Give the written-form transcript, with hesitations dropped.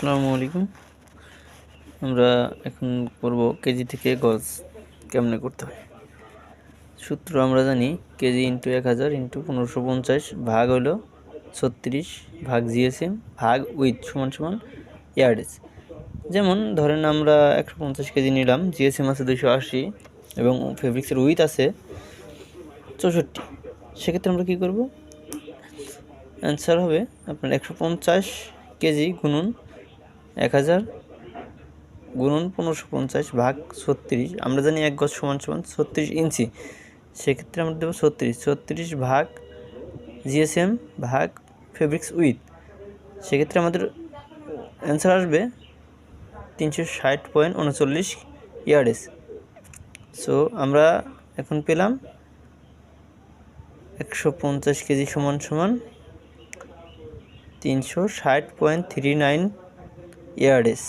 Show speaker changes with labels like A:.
A: আসসালামু আলাইকুম। আমরা এখন করব কেজি থেকে গজ কেমনে করতে হয়। সূত্র আমরা জানি কেজি ইন্টু 1000 ইন্টু 1550 ভাগ হলো 36 ভাগ জিএসএম ভাগ উইথ সমান সমান ইয়ার্ডেজ। যেমন ধরেন আমরা 150 কেজি নিলাম, জিএসএম আছে 280 এবং ফেব্রিক্সের উইথ আছে 64। সেক্ষেত্রে আমরা কী করব? অ্যান্সার হবে আপনার 150 কেজি গুণন 1000 গুণন 1550 ভাগ 36। আমরা জানি 1 গজ সমান সমান 36 ইঞ্চি। সেক্ষেত্রে আমরা দেবো 36 ভাগ জিএসএম ভাগ ফেব্রিক্স উইথ। সেক্ষেত্রে আমাদের অ্যান্সার আসবে 360.39 ইয়ার্ডেস। সো আমরা এখন পেলাম 150 কেজি সমান সমান 360.39 ইয়ার্ডেস।